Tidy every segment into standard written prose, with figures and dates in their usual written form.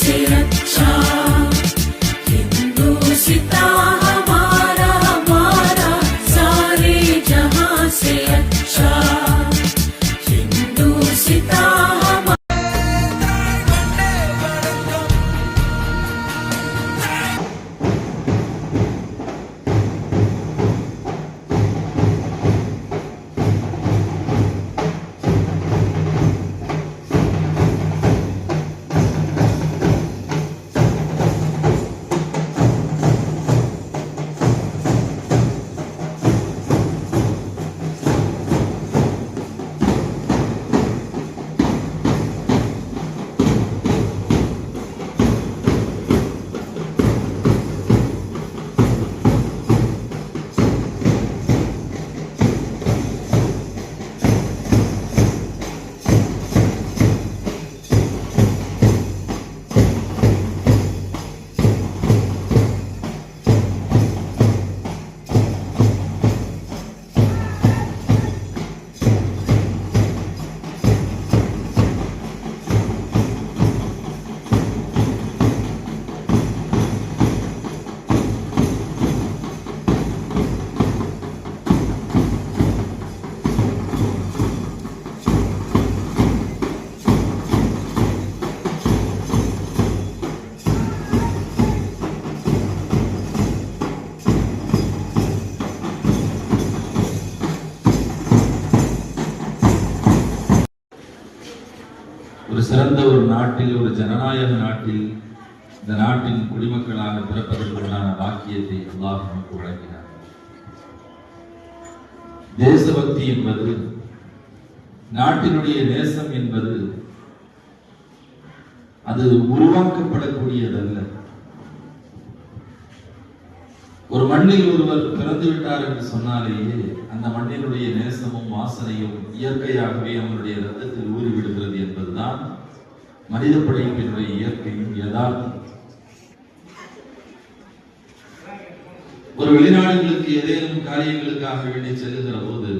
से अच्छा हिंदुस्ता हमारा हमारा सारे जहां से अच्छा हिंदुस्ता ஒரு சிறந்த ஒரு நாட்டில், ஒரு ஜனநாயக நாட்டில் இந்த நாட்டின் குடிமக்களாக பிறப்பதற்குண்டான பாக்கியத்தை அல்லாஹ் நமக்கு வழங்கினார். தேசபக்தி என்பது, நாட்டினுடைய நேசம் என்பது அது உருவாக்கப்படக்கூடியதல்ல. ஒரு மண்ணில் ஒருவர் பிறந்து விட்டார் என்று சொன்னாலேயே அந்த மண்ணினுடைய நேசமும் வாசனையும் இயற்கையாகவே அவனுடைய ரத்தத்தில் ஊறிவிடுகிறது என்பதுதான் மனித படைப்பினுடைய இயற்கையும் யதார்த்தம். ஒரு வெளிநாடுகளுக்கு ஏதேனும் காரியங்களுக்காக வேண்டி செல்லுகிற போது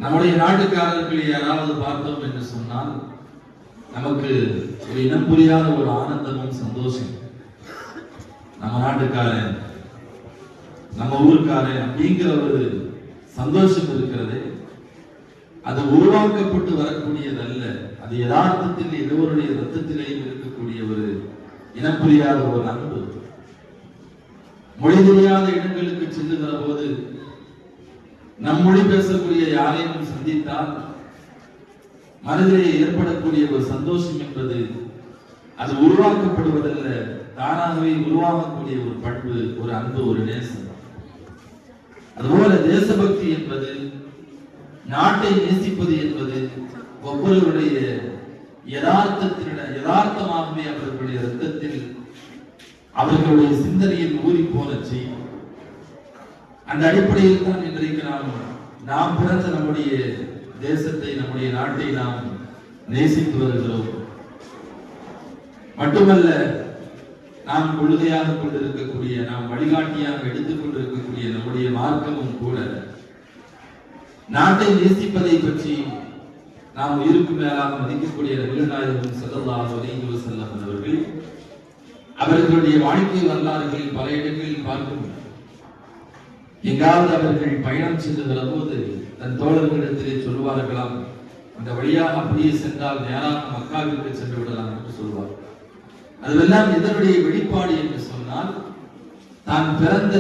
நம்முடைய நாட்டுக்காரர்களை யாராவது பார்த்தோம் என்று சொன்னால் நமக்கு ஒரு இனம் புரியாத ஒரு ஆனந்தமும் சந்தோஷம். நம்ம நாட்டுக்காரன், நம்ம ஊருக்காரன் அப்படிங்கிற ஒரு சந்தோஷம் இருக்கிறது. அது உருவாக்கப்பட்டு வரக்கூடியதல்ல. அது யதார்த்தத்தில் எல்லோருடைய ரத்தத்திலேயும் இருக்கக்கூடிய ஒரு இனம் புரியாத ஒரு அன்பு. மொழி தெரியாத இடங்களுக்கு செல்லுகிற போது நம் மொழி பேசக்கூடிய யாரையும் சந்தித்தால் மனதிலே ஏற்படக்கூடிய ஒரு சந்தோஷம் என்பது அது உருவாக்கப்படுவதல்ல, தானாகவே உருவாகக்கூடிய ஒரு பண்பு, ஒரு அன்பு, ஒரு நேசம். அதுபோல தேசபக்தி என்பது, நாட்டை நேசிப்பது என்பது ஒவ்வொருவருடைய யதார்த்தமாகவே அவர்களுடைய ரத்தத்தில், அவர்களுடைய சிந்தனையில் ஊறி போன செய்யும். அந்த அடிப்படையில் தான் இன்றைக்கு நாம் பிறந்த நம்முடைய தேசத்தை, நம்முடைய நாட்டை நாம் நேசித்து வருகிறோம். மட்டுமல்ல, நாம் கொள்கையாக கொண்டிருக்கக்கூடிய, நாம் வழிகாட்டியாக எடுத்துக் கொண்டிருக்கக்கூடிய நம்முடைய மார்க்கமும் கூட நாட்டை நேசிப்பதை பற்றி நாம் உயிருக்கு மேலாக மதிக்கக்கூடிய நபிகள் நாயகம் ஸல்லல்லாஹு அலைஹி வஸல்லம் அவர்கள் அவர்களுடைய வாழ்க்கை வரலாறுகளில் பல இடங்களில் பார்க்கும். எங்காவது அவர்கள் பயணம் செல்லுகிற போது தன் தோழர்களிடத்திலே சொல்வார்களாம், அந்த வழியாக அப்படியே சென்றால் நேராக மக்காவிற்கு சென்று விடலாம் என்று சொல்வார். அதுவெல்லாம் இதனுடைய வெளிப்பாடு என்று சொன்னால், தான் பிறந்த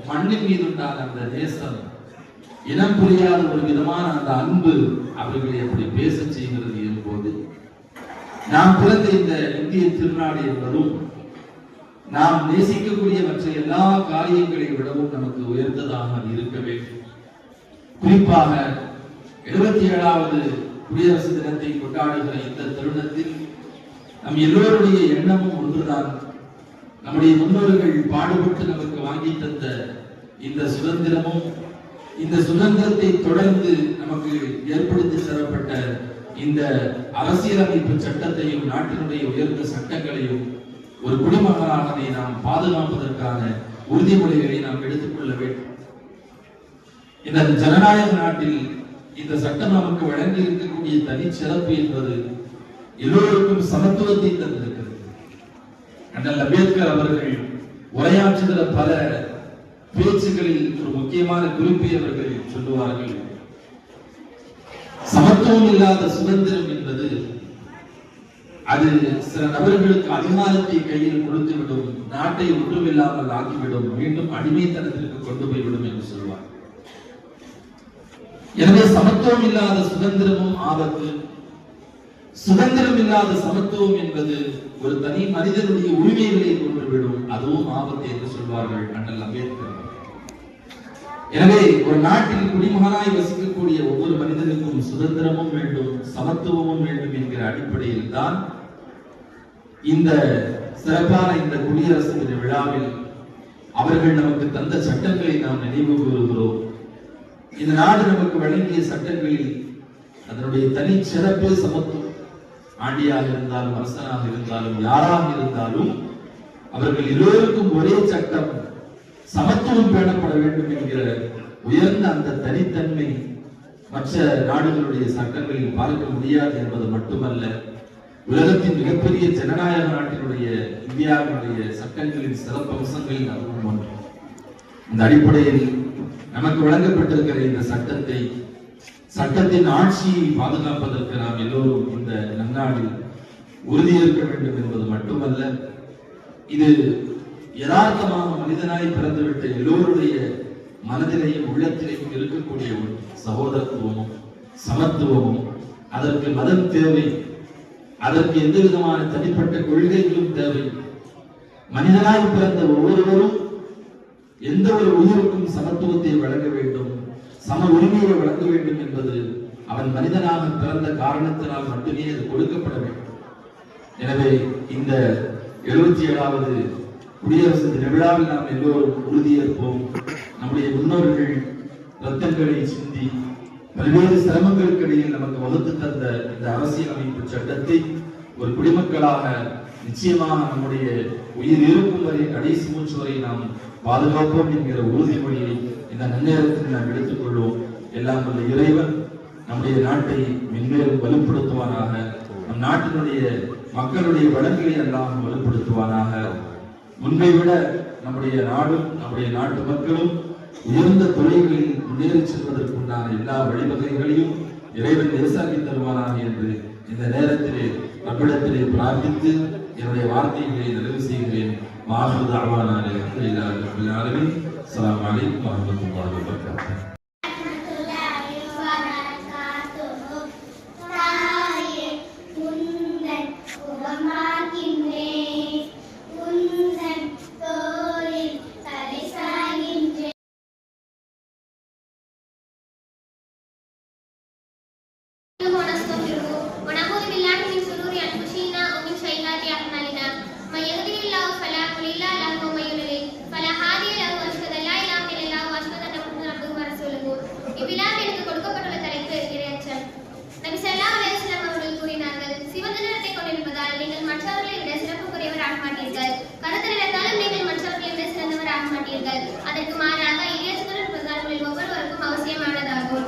மண்ணின் மீது உண்டான அந்த நேசம், இனம் புரியாத ஒரு விதமான அந்த அன்பு அவர்களை அப்படி பேச செய்கிறது என்பது, நாம் பிறந்த இந்த இந்திய திருநாடு என்பதும் நாம் நேசிக்கக்கூடிய மற்ற எல்லா காரியங்களை விடவும் நமக்கு உயர்ந்ததாக இருக்க வேண்டும். குறிப்பாக 77வது குடியரசு தினத்தை கொண்டாடுகிற இந்த தருணத்தில் நம் எல்லோருடைய எண்ணமும் ஒன்றுதான். நம்முடைய முன்னோர்கள் பாடுபட்டு நமக்கு வாங்கி தந்த இந்த சுதந்திரமும், இந்த சுதந்திரத்தை தொடர்ந்து நமக்கு ஏற்படுத்தி தரப்பட்ட இந்த அரசியலமைப்பு சட்டத்தையும், நாட்டினுடைய உயர்ந்த சட்டங்களையும் ஒரு குடிமகனாக நாம் பாதுகாப்பதற்கான உறுதிமொழிகளை நாம் எடுத்துக்கொள்ள வேண்டும். இந்த ஜனநாயக நாட்டில் இந்த சட்டம் நமக்கு வழங்கி இருக்கக்கூடிய தனி சிறப்பு என்பது, எல்லோருக்கும் சமத்துவத்தை தந்திருக்கிறது. அண்ணல் அம்பேத்கர் அவர்கள் உரையாற்றுகிற பல பேச்சுகளில் ஒரு முக்கியமான குறிப்பை அவர்கள் சொல்லுவார்கள். சமத்துவம் இல்லாத சுதந்திரம் என்பது அது சில நபர்களுக்கு அதிகாரத்தை கையில் கொடுத்துவிடும், நாட்டை ஒன்றுமில்லாமல் ஆக்கிவிடும், மீண்டும் அடிமைத்தனத்திற்கு கொண்டு போய்விடும் என்று சொல்வார். எனவே சமத்துவம் இல்லாத சுதந்திரமும் ஆபத்து, சுதந்திரம் இல்லாத சமத்துவம் என்பது ஒரு தனி மனிதனுடைய உரிமைகளை கொண்டுவிடும், அதுவும் ஆபத்து என்று சொல்வார்கள் அண்ணல் அம்பேத்கர். எனவே ஒரு நாட்டில் குடிமகனாய் வசிக்கக்கூடிய ஒவ்வொரு மனிதனுக்கும் சுதந்திரமும் வேண்டும், சமத்துவமும் வேண்டும் என்கிற அடிப்படையில் தான் இந்த சிறப்பான இந்த குடியரசு தின விழாவில் அவர்கள் நமக்கு தந்த சட்டங்களை நாம் நினைவு கூறுகிறோம். இந்த நாடு நமக்கு வழங்கிய சட்டங்களில் அதனுடைய தனி சிறப்பு சமத்துவம். ஆண்டியாக இருந்தாலும், அரசனாக இருந்தாலும், யாராக இருந்தாலும் அவர்கள் எல்லோருக்கும் ஒரே சட்டம், சமத்துவம் பேணப்பட வேண்டும் என்கிற உயர்ந்த அந்த தனித்தன்மை மற்ற நாடுகளுடைய சட்டங்களில் பார்க்க முடியாது என்பது மட்டுமல்ல, உலகத்தின் மிகப்பெரிய ஜனநாயக நாட்டினுடைய இந்தியாவினுடைய சட்டங்களின் சிறப்பம்சங்களில் அதுவும் ஒன்று. இந்த அடிப்படையில் நமக்கு வழங்கப்பட்டிருக்கிற இந்த சட்டத்தை, சட்டத்தின் ஆட்சியை பாதுகாப்பதற்கு நாம் எல்லோரும் இந்த நன்னாளில் உறுதியேற்க வேண்டும் என்பது மட்டுமல்ல, இது யதார்த்தமாக மனிதனாய் பிறந்துவிட்ட எல்லோருடைய மனதிலேயும் உள்ளத்திலேயும் இருக்கக்கூடிய ஒரு சகோதரத்துவமும் சமத்துவமும், அதற்கு மதம் தேவை, அதற்கு எந்த விதமான தனிப்பட்ட கொள்கைகளும் தேவை. மனிதனாய் பிறந்த ஒவ்வொருவரும் எந்த ஒரு உயிருக்கும் சமத்துவத்தை வழங்க வேண்டும், சம உரிமையை வழங்க வேண்டும் என்பது அவன் மனிதனாக பிறந்த காரணத்தினால் மட்டுமே அது கொடுக்கப்பட வேண்டும். எனவே இந்த 77வது குடியரசு தின விழாவில் நாம் எல்லோரும் உறுதியேற்போம். நம்முடைய முன்னோர்கள் ரத்தங்களை சிந்தி பல்வேறு சிரமங்களுக்கு இடையில் நமக்கு வகுத்து தந்த இந்த அரசியலமைப்பு சட்டத்தை ஒரு குடிமக்களாக நிச்சயமாக நம்முடைய உயிர் இருக்கும் வரை, கடைசி மூச்சு வரை நாம் பாதுகாப்போம் என்கிற உறுதிமொழியை இந்த நன்னேரத்தில் நாம் எடுத்துக்கொள்வோம். எல்லாம் வல்ல இறைவன் நம்முடைய நாட்டை மென்மேலும் வலுப்படுத்துவானாக, நம் நாட்டினுடைய மக்களுடைய வளங்களை எல்லாம் வலுப்படுத்துவானாக. முன்பை விட நம்முடைய நாடும் நம்முடைய நாட்டு மக்களும் உயர்ந்த துறைகளில் முன்னேறி செல்வதற்குண்டான எல்லா வழிவகைகளையும் இறைவன் லேசாக்கி தருவானாக என்று இந்த நேரத்திலே நம்மிடத்திலே பிரார்த்தித்து என்னுடைய வார்த்தைகளை நிறைவு செய்கிறேன். மாஹூத் அவானாலே அல்ஹம்துலில்லாஹி ரப்பில் ஆலமீன். அஸ்ஸலாமு அலைக்கும் வரஹ்மத்துல்லாஹி வபரகாத்துஹு. அதற்கு மாறாக இயேசுடன் பிரதானங்களில் ஒவ்வொருவருக்கும் அவசியமானதாகும்.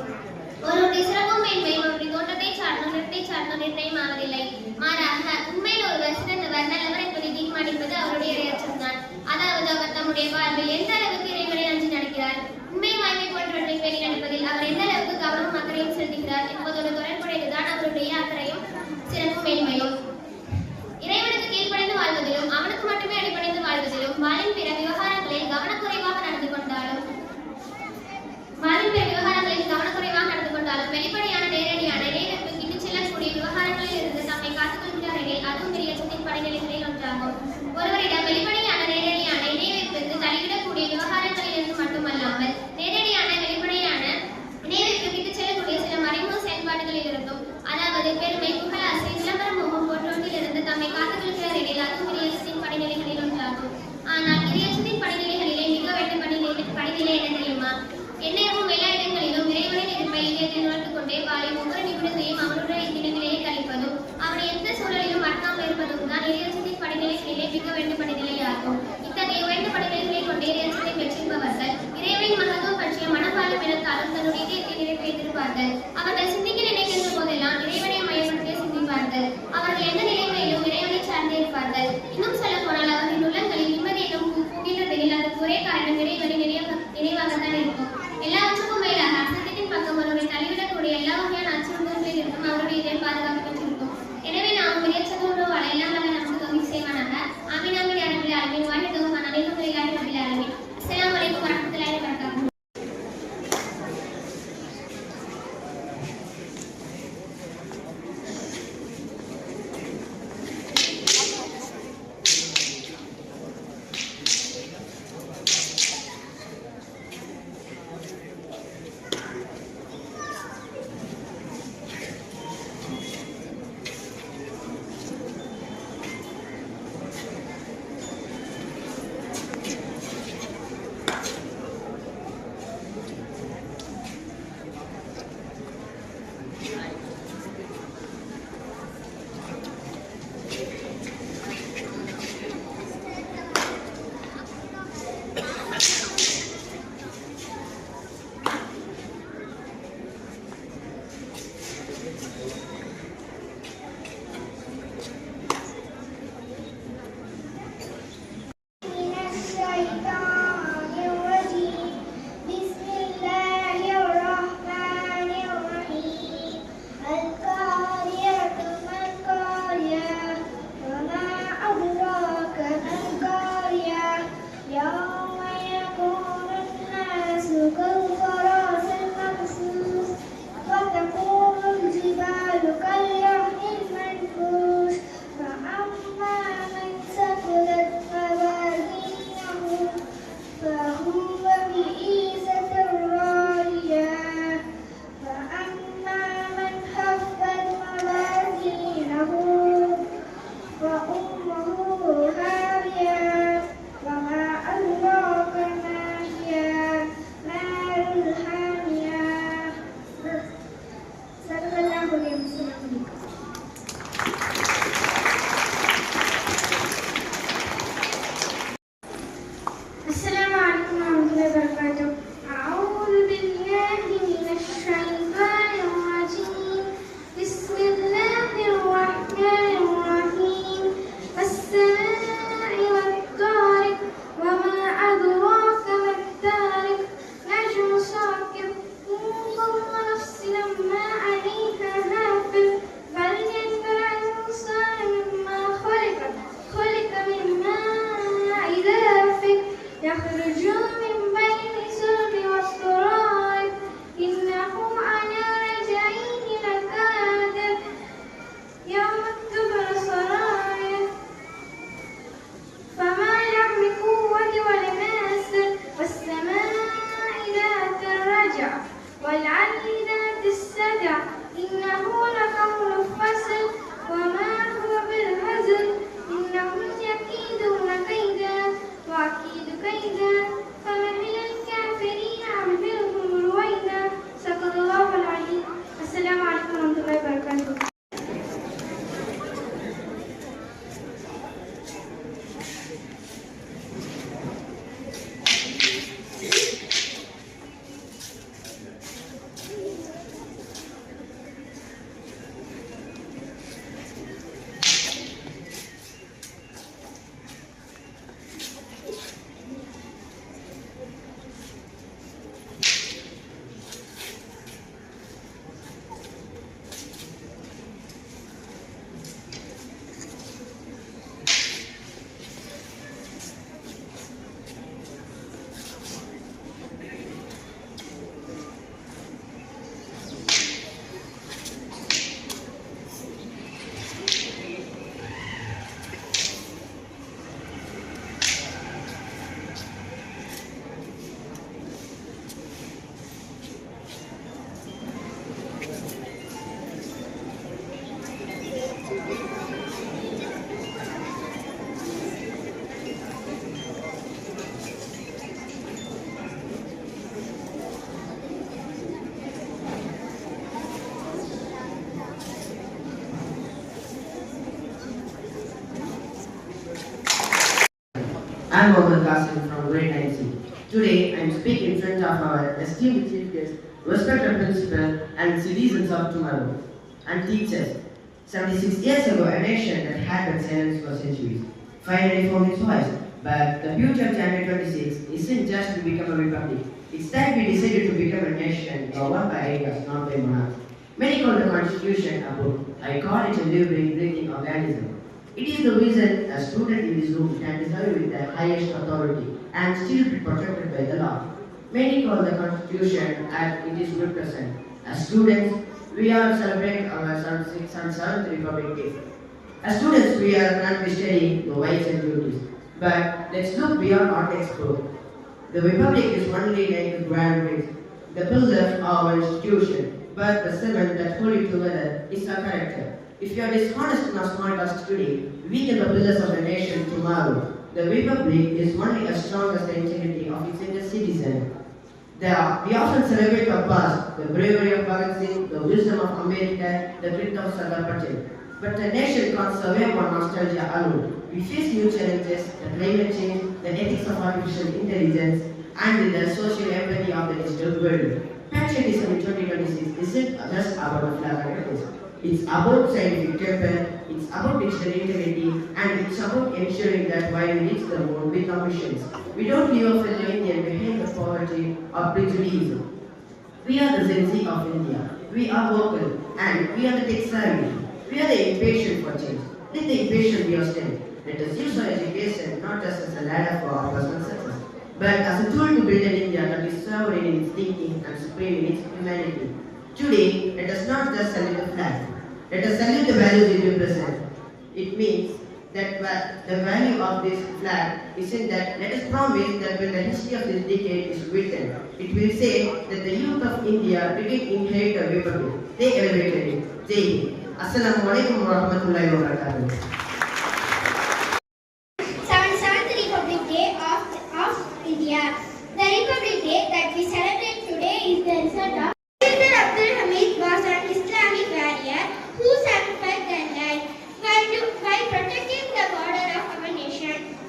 ஒருவருடைய சிறப்பும் மேன்மையும் அவருடைய தோற்றத்தை சார்ந்தோ நிறத்தை சார்ந்தோ நிர்ணயம் ஆவதில்லை. மாறாக உண்மையில் ஒருவர் சிறந்தவர் நல்லவர் என்பதை தீர்மானிப்பது அவருடைய இறையச்சம் தான். அதாவது அவர் தம்முடைய வாழ்வில் எந்த அளவுக்கு இறைவனை அஞ்சி நடக்கிறார், உண்மை வாய்மை போன்றவற்றை பேணி நடப்பதில் அவர் எந்த அளவுக்கு கவனமும் அக்கறையும் செலுத்துகிறார் என்பதோடு தொடர்புடையதுதான் அவருடைய அக்கறையும் சிறப்பும் மேன்மையும். இறைவனுக்கு கீழ்ப்படைந்து வாழ்வதிலும் அவனுக்கு மட்டுமே அடிப்படைந்து வாழ்வதிலும் வாழின் பிற விவகாரங்களில் கவனக்குறைவாக நடந்து கொண்டாலும் வெளிப்படையான நேரடியான இறைவனுக்கு இட்டு செல்லக்கூடிய விவகாரங்களில் இருந்து தம்மை காத்துக்கொள்கிறார் எனில் அதுவும் இறையச்சத்தின் படிநிலைகளில் ஒன்றாகும். ஒருவரிடம் வெளிப்படையான நேரடியான இணைவைப்பிற்கு தலையிடக்கூடிய விவகாரங்களில் இருந்து மட்டுமல்லாமல் நேரடியான வெளிப்படையான இணைவைப்பிற்கு இட்டு செல்லக்கூடிய சில மறைமுக செயல்பாடுகளில் இருந்தும், அதாவது பெருமை, புகழாசை, விளம்பரம் போன்றவற்றில் இருந்து தம்மை காத்துக்கொள்கிறார் எனில் அதுவும் இறையச்சத்தின் படிநிலைகளில் ஒன்றாகும். ஆனால் இறையச்சத்தின் படிநிலைகளிலே மிக வேண்ட படிநிலை என்ன தெரியுமா? எந்நேரமும் எல்லா இடங்களிலும் இறைவனின் எதிர்ப்பை இதயத்தில் உணர்ந்து கொண்டே வாழும் ஒவ்வொரு நிமிடத்தையும் அவனுடைய தினங்களிலே கழிப்பதும் அவனை எந்த சூழலிலும் மறக்காமல் இருப்பதும் தான் இறையச்சத்தின் படிநிலைகளிலே மிக வேண்ட படிநிலையாகும். இத்தகைய வேண்ட படிநிலைகளை கொண்டே இறையச்சத்தை பெற்றிருப்பவர்கள் இறைவனின் மகத்துவம் பற்றிய மனப்பாலும் இனத்தாலும் தன்னுடைய இதயத்தை நிறைவேற்றிருப்பார்கள். அவர்கள் சிந்திக்க நினைக்கின்ற போதெல்லாம் இறைவனை மையப்படுத்திய சிந்திப்பார்கள். அவர்கள் ذات السدع إنه لقول فصل وما هو بالهزل إنهم يكيدون كيدا وأكيد كيدا فمهل الكافرين أمهلهم رويدا صدق الله العليم. السلام عليكم ورحمة الله وبركاته. I'm Mohammed Qasim from grade 9C. Today I am speaking in front of our esteemed chief guest, respected principal and citizens of tomorrow, and teachers. 76 years ago, a nation that had been silent for centuries finally found its voice. But the beauty of January 26 isn't just to become a republic. It's that we decided to become a nation governed by ideas, not by monarchs. Many call the Constitution a book. I call it a living, breathing organism. It is the reason a student in this room can deserve with the highest authority and still be protected by the law. Many call the Constitution as it is represent. As students, we are celebrating our 607th Republic Day. As students, we are currently studying the rights and duties. But let's look beyond our textbook. The Republic is only like the grand wings, the pillars of our institution, but the cement that hold it together is our character. If you are dishonest in our small task today, weaken the pillars of the nation tomorrow. The Republic is only as strong as the integrity of its inner citizen. We often celebrate our past, the bravery of Bhagat Singh, the wisdom of Ambedkar, the grit of Sardar Patel. But the nation can't survive on nostalgia alone. We face new challenges, the climate change, the ethics of artificial intelligence, and the social empathy of the digital world. Patriotism in 2026 isn't just about the flag and colors. It's about scientific temper, it's about digital integrity, and it's about ensuring that while we reach the moon with ambitions, we don't leave a fellow Indian behind the poverty or prejudice. We are the Gen Z of India. We are vocal, and we are the tech savvy. We are the impatient for change. Let the impatient be our strength. Let us use our education not just as a ladder for our personal success, but as a tool to build an India that is sovereign in its thinking and supreme in its humanity. Today, let us not just salute the flag. Let us salute the values it represents. It means that the value of this flag is in that let us promise that when the history of this decade is written, it will say that the youth of India didn't inherit a republic, they elevated it. Jai Hind. Assalamu alaikum wa rahmatullahi wa barakatuh. 77th Republic Day of India. The Republic Day that we celebrate today is the result of Sultan Abdul Hamid was an Islamic warrior who sacrificed their life while protecting the border of our nation.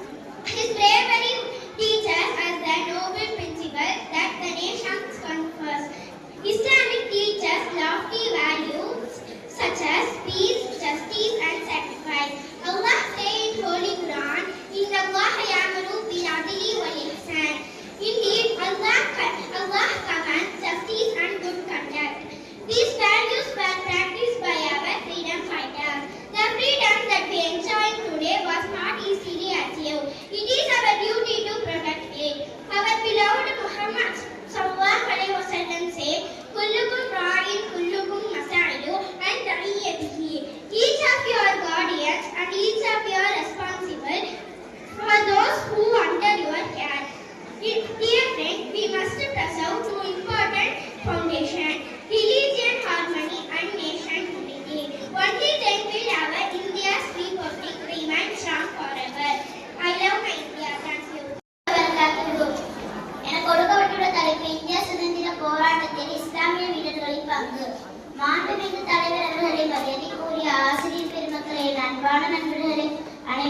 His bravery teaches us the noble principle that the nation confers. Islamic teaches lofty values such as peace, justice, and sacrifice. Allah says in Holy Quran, "Inna Allaha ya'muru bil-'adli wal-ihsan." Indeed, Allah commands justice and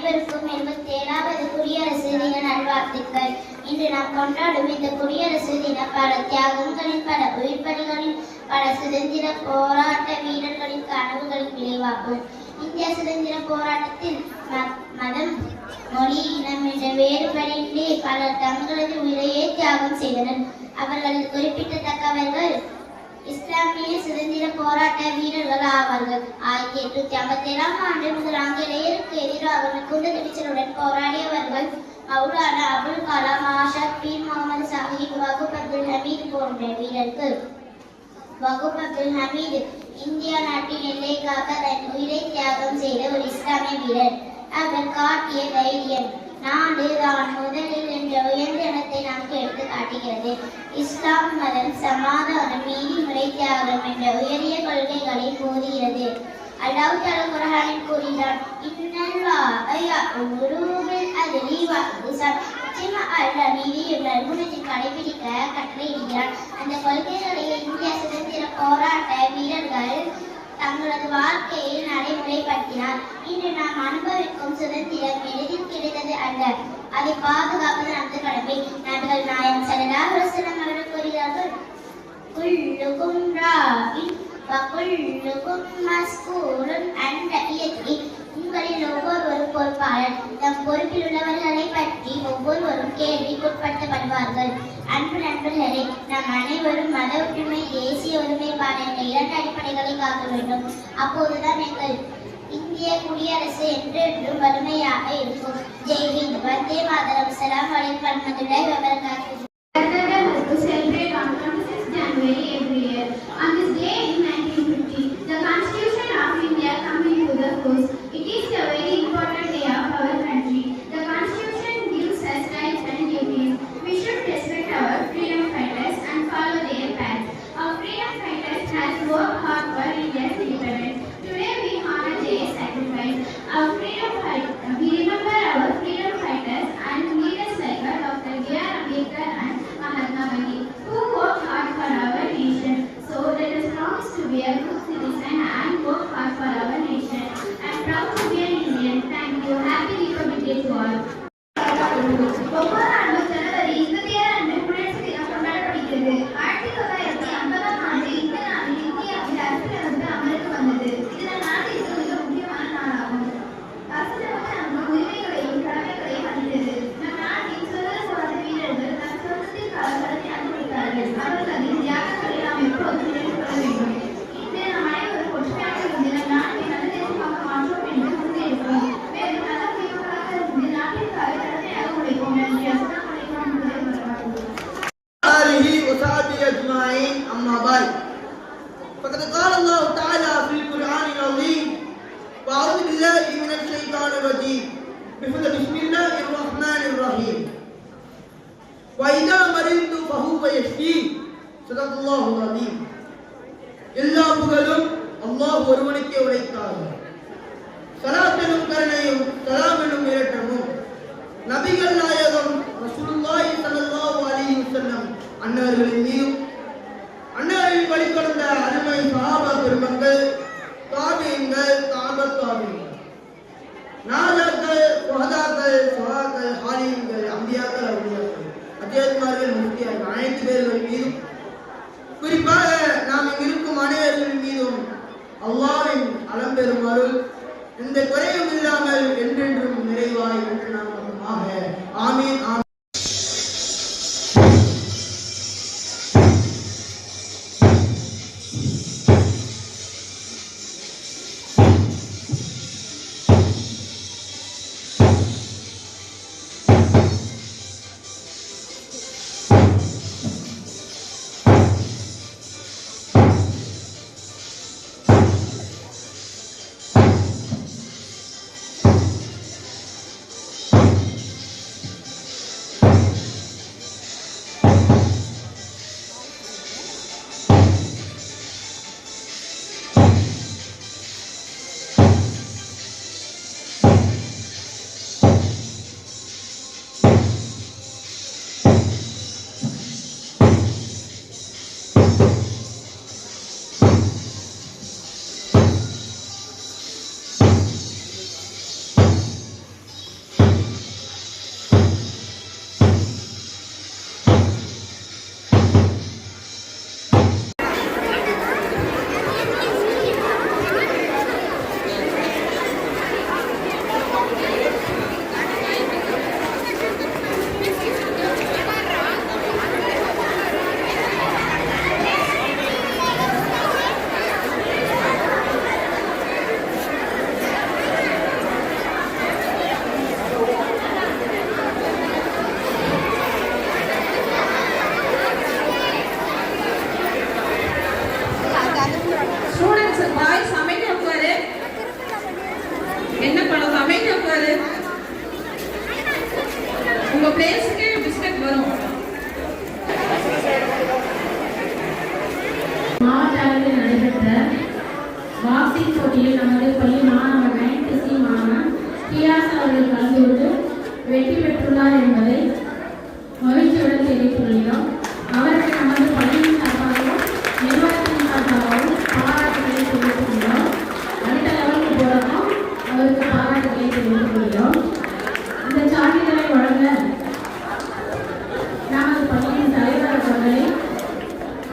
அனைவருக்கும் 77வது குடியரசு தின நல்வாழ்த்துக்கள். இன்று நாம் கொண்டாடும் இந்த குடியரசு தினம் பல தியாகங்களின், பல உயிர்ப்பலிகளின், பல சுதந்திர போராட்ட வீரர்களின் கனவுகளின் விளைவாகும். இந்திய சுதந்திர போராட்டத்தில் மதம், மொழி, இனம் என்ற வேறுபாடின்றி பலர் தங்களது உயிரையே தியாகம் செய்தனர். அவர்களில் குறிப்பிடத்தக்கவர்கள் இஸ்லாமிய சுதந்திர போராட்ட வீரர்கள் ஆவார்கள். 1857 ஆண்டு முதல் ஆங்கிலேயருக்கு எதிராக குண்டு துணிச்சலுடன் போராடியவர்கள் மௌலானா அபுல் கலாம் ஆசாத், பீர் முகமது சாஹிப், வகுப் அப்துல் ஹமீத் போன்ற வீரர்கள். வகுப் அப்துல் ஹமீத் இந்தியா நாட்டின் எல்லைக்காக தன் உயிரை தியாகம் செய்த ஒரு இஸ்லாமிய வீரர். அவர் காட்டிய தைரியம் நாடு தான் முதலில் என்ற உயர்ந்த எண்ணத்தை நமக்கு எடுத்து காட்டுகிறது. இஸ்லாம் மதம் சமாதானம், நீதிமுறை, தியாகம் என்ற உயரிய கொள்கைகளை போதுகிறது. அல்லாஹ் தஆலா குர்ஆனில் கூறுகிறார், நீதியை நற்குணத்தை கடைபிடிக்க கட்டளையிடுகிறார். அந்த கொள்கைகளை இந்திய சுதந்திர போராட்ட வீரர்கள் தங்களது வாழ்க்கையில் நடைமுறைப்படுத்தினார். இன்று நாம் அனுபவிக்கும் சுதந்திரம் எளிதில் கிடைத்தது அல்ல, அதை பாதுகாப்பது நமது கடமை. நபிகள் நாயகம் ஸல்லல்லாஹு அலைஹி வஸல்லம் அவர்கள் கூறுகிறார்கள், குல்லுகும் ராஇன் வ குல்லுகும் மஸ்ஊலுன் அன் ரஇயத்திஹி. உங்களில் ஒவ்வொருவரும் பொறுப்பாளர், தம் பொறுப்பில் உள்ளவர்களை பற்றி ஒவ்வொருவரும் கேள்விக்குட்படுத்தப்படுவார்கள். அன்பு நண்பர்களே, நம் அனைவரும் மத ஒற்றுமை, தேசிய ஒருமைப்பாடு என்ற 2 அடிப்படைகளை காக்க வேண்டும். அப்போதுதான் எங்கள் இந்திய குடியரசு என்றென்றும் வலிமையாக இருக்கும். ஜெய் ஹிந்த், வந்தே மாதரம். அஸ்ஸலாமு அலைக்கும் வரஹ்மத்துல்லாஹி வ பரகாத்துஹு. To celebrate on 26 January every year. On this day in 1950, the Constitution of India came into the force. It is a very important day of our country. The Constitution gives us rights and duties. We should respect our freedom fighters and follow their path. Our freedom fighters have worked hard for India's independence. Today we honor their sacrifice. We remember our freedom fighters and leaders like Dr. B.R. Ambedkar and Mahatma Gandhi, who worked hard for our nation. So let us promise to be a good citizen and work hard for our nation. I am proud to be an Indian. Thank you. Happy Republic Day to all. ஒவ்வொரு ஆண்டும் ஜனவரி 27 அன்று குடியரசு தினம் கொண்டாடப்படுகிறது. 1950ஆம் ஆண்டு இந்த நாளில் இந்தியாவில் அரசியலமைப்பு அமலுக்கு வந்தது. இது நாட்டிற்கு மிக முக்கியமான நாளாகும். அரசியலமைப்பு நமக்கு உரிமைகளையும் கடமைகளையும் அளித்தது. நம் நாட்டின் சுதந்திர போராட்ட வீரர்கள் தம் சுதந்திரத்திற்காக களத்தில் அனுபவித்தார்கள். அவர்களின் தியாகங்களை நாம் எப்போதும் நினைவு கொள்ள வேண்டும். இன்று நாம் அனைவரும் ஒற்றுமையாக இருந்து நம் நாட்டை நல்ல தேசமாக மாற்றோம் என்று உறுதியேற்போம். மேலும் நல்ல குடிமக்களாக இருந்து நாட்டிற்காக கடமையாக உழைப்போம். நன்றி. அஸ்ஸலாமு அலைக்கும் வரஹ்மத்துல்லாஹி வபரகாத்துஹு. آله وصحبه أجمعين أما بعد فقد قال الله تعالى في القرآن العظيم وأعوذ بالله من الشيطان الرجيم بسم الله الرحمن الرحيم وإذا مرضت فهو يشفين صدق الله العظيم. எல்லா புகழும் அல்லாஹ் ஒருவனுக்கே உரைத்தார்கள். ஸலாத் எனும் கருணையும் ஸலாம் எனும் இரக்கமும் நபிகள் நாயகம் ரசூலுல்லாஹி ஸல்லல்லாஹு அலைஹி வஸல்லம் அன்னவர்களின் மீதும் அன்னவர்களின் வழிகொண்ட அருமை சஹாபா பெருமக்கள், தாபீன்கள், தாபீன்கள், நாதாக்கள், சுஹதாக்கள், சுஹாக்கள், ஹாலிம்கள், அம்பியாக்கள், அவுலியாக்கள், அத்தியாத்மார்கள், முஃப்தியாக்கள் அனைத்து பேர்கள் மீதும், குறிப்பாக நாம் இங்கிருக்கும் அனைவர்களின் மீதும் அல்லாஹ்வின் அலம்பெரும் அருள் எந்த குறையும் இல்லாமல் என்றென்றும் நிறைவாய் என்று நாம் ஆமீன் ஆமீன்.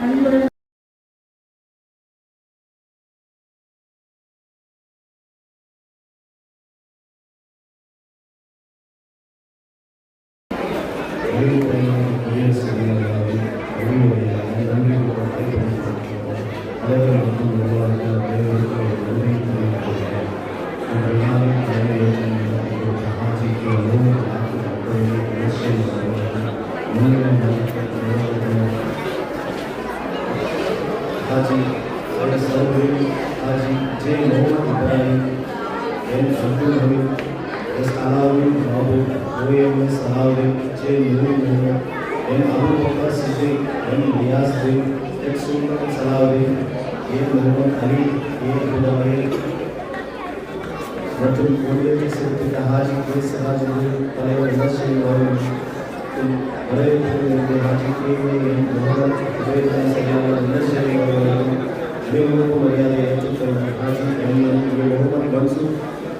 அன்புடன் Haji Al-Saudi, Haji J. Muhammad Ibrahim, N. Abdul Hamid, S. Alauddin Mahbub, O.M.S. Alauddin, J. Nur Muhammad, N. Abu Bakr Siddiq, N. Riyaz Din, H. Sultan Salahuddin, A. Muhammad Ali, A. Abdul மற்றும் ஒன்றிய சிறப்பித்த Haji K சராஜுddin தலைவர் இலட்சியம் வரவேற்பு Haji K N Mohammed உபயதான செயலாளர் இலட்சியம் அவர்களுக்கும் அணிவகுப்பு மரியாதை ஏற்றுக்கொள்ளும் ஹாஜி எம் முகமது மன்சூர்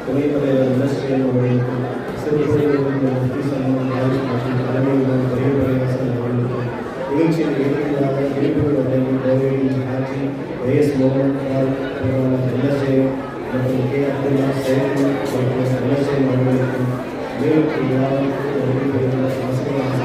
துணைத் தலைவர் இலட்சியம் அவர்களுக்கும் சிறப்புரையாளர் முஃப்தி சல்மான் ஹாஜி மற்றும் தலைமையுடன் பரிவரவாசன் அவர்களுக்கும் நிகழ்ச்சியில் இறுதியாக இனிப்புகள் வழங்கி கௌரவிக்கும் ஹாஜி ஒய்எஸ் முகமது இலட்சியம் மற்றும் கே அப்துல்லா சேகர் மற்றும் இலட்சியம் அவர்களுக்கும் மேலும் விழாவுக்கு வருகை புரிந்த ஆசிரியர்